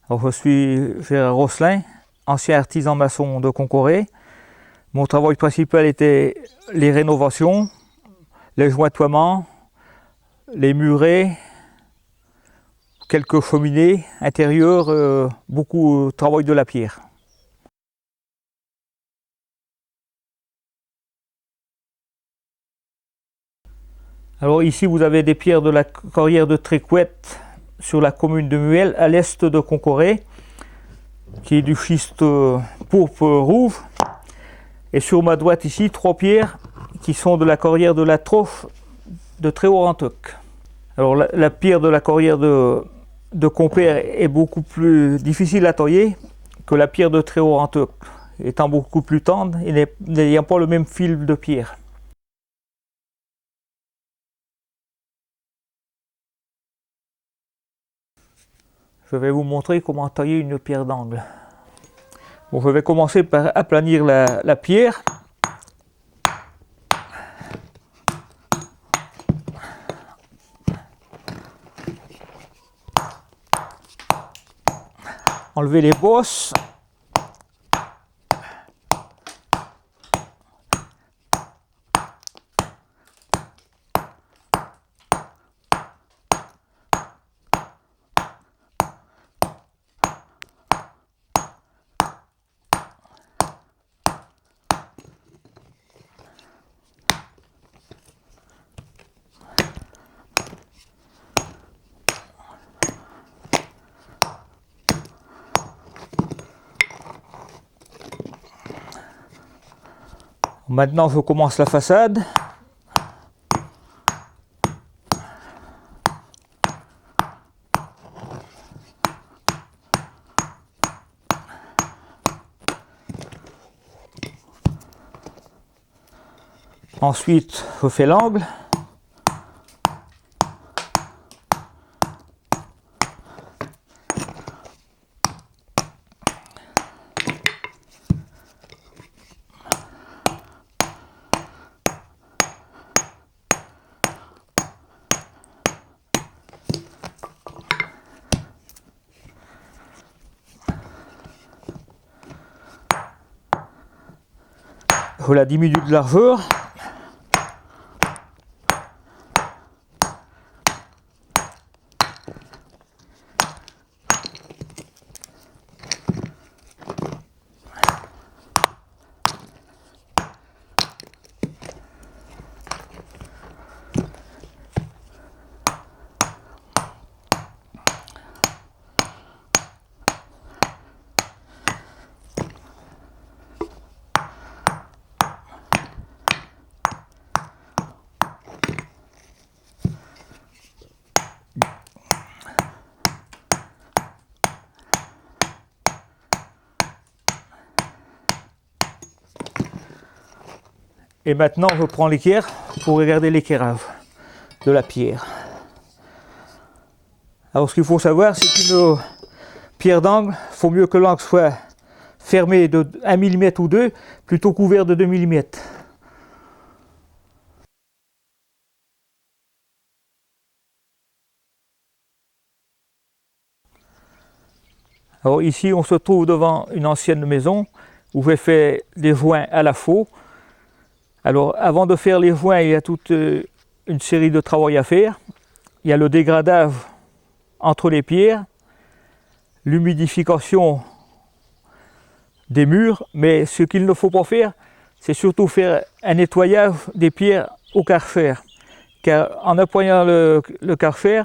Alors, je suis Gérard Rosselin, ancien artisan maçon de Concoré. Mon travail principal était les rénovations, les jointoiements, les murets, quelques cheminées intérieures, beaucoup de travail de la pierre. Alors ici vous avez des pierres de la carrière de Trécouette sur la commune de Muel à l'est de Concoré, qui est du schiste pourpre rouge. Et sur ma droite ici, 3 pierres qui sont de la carrière de la Troffe de Tréhaut-Rantoc. Alors la pierre de la carrière de Compère est beaucoup plus difficile à tailler que la pierre de Tréhaut-Rantoc, étant beaucoup plus tendre et n'ayant pas le même fil de pierre. Je vais vous montrer comment tailler une pierre d'angle. Bon, je vais commencer par aplanir la pierre. Enlever les bosses. Maintenant, je commence la façade. Ensuite, je fais l'angle. Je la diminue de largeur. Et maintenant, je prends l'équerre pour regarder l'équerrage de la pierre. Alors, ce qu'il faut savoir, c'est qu'une pierre d'angle, il faut mieux que l'angle soit fermé de 1 mm ou 2, plutôt couvert de 2 mm. Alors ici, on se trouve devant une ancienne maison où j'ai fait des joints à la faux. Alors, avant de faire les joints, il y a toute une série de travaux à faire. Il y a le dégradage entre les pierres, l'humidification des murs, mais ce qu'il ne faut pas faire, c'est surtout faire un nettoyage des pierres au Karcher. Car en appuyant le Karcher,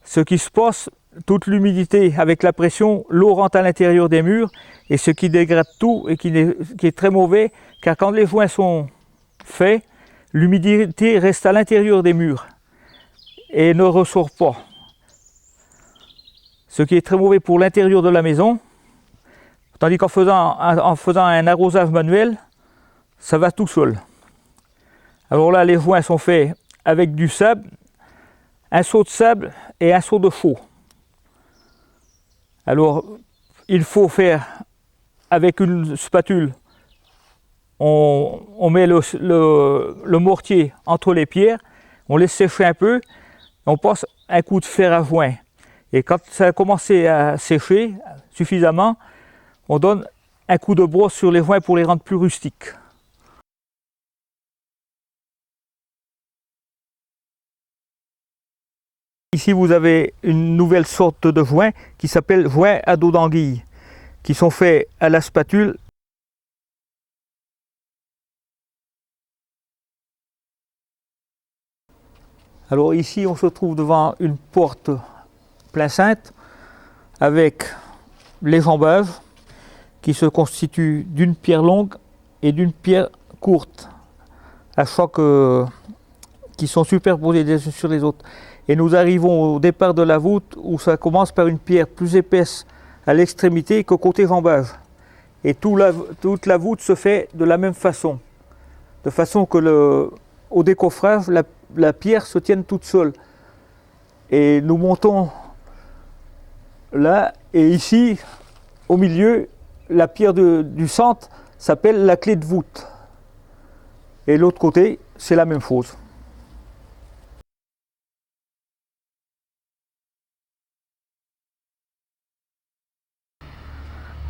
ce qui se passe, toute l'humidité avec la pression, l'eau rentre à l'intérieur des murs, et ce qui dégrade tout et qui est très mauvais, car quand les joints sont fait, l'humidité reste à l'intérieur des murs et ne ressort pas. Ce qui est très mauvais pour l'intérieur de la maison, tandis qu'en faisant un arrosage manuel, ça va tout seul. Alors là, les joints sont faits avec du sable, un seau de sable et un seau de chaux. Alors, il faut faire avec une spatule. On met le mortier entre les pierres, on laisse sécher un peu, on passe un coup de fer à joint. Et quand ça a commencé à sécher suffisamment, on donne un coup de brosse sur les joints pour les rendre plus rustiques. Ici vous avez une nouvelle sorte de joint qui s'appelle joint à dos d'anguille, qui sont faits à la spatule. Alors ici on se trouve devant une porte plein cintre avec les jambages qui se constituent d'une pierre longue et d'une pierre courte, à choc qui sont superposées les unes sur les autres. Et nous arrivons au départ de la voûte où ça commence par une pierre plus épaisse à l'extrémité qu'au côté jambage. Et toute la voûte se fait de la même façon, de façon que au décoffrage, la pierre se tienne toute seule. Et nous montons là, et ici, au milieu, la pierre du centre s'appelle la clé de voûte. Et l'autre côté, c'est la même chose.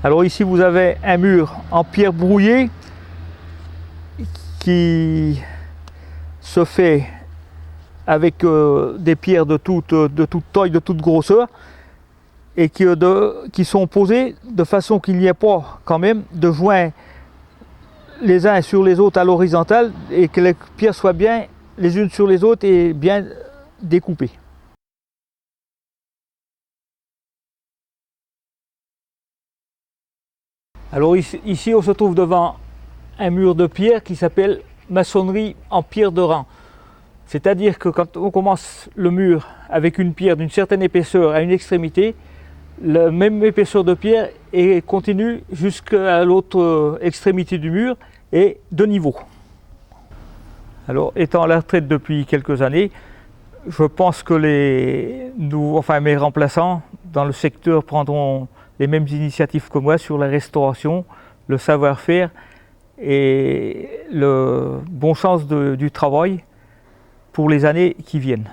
Alors ici, vous avez un mur en pierre brouillée qui se fait avec des pierres de toute taille, de toute grosseur, et qui sont posées de façon qu'il n'y ait pas quand même de joints les uns sur les autres à l'horizontale, et que les pierres soient bien les unes sur les autres et bien découpées. Alors ici on se trouve devant un mur de pierre qui s'appelle maçonnerie en pierre de rang. C'est-à-dire que quand on commence le mur avec une pierre d'une certaine épaisseur à une extrémité, la même épaisseur de pierre et continue jusqu'à l'autre extrémité du mur et de niveau. Alors étant à la retraite depuis quelques années, je pense que mes remplaçants dans le secteur prendront les mêmes initiatives que moi sur la restauration, le savoir-faire et le bon sens du travail pour les années qui viennent.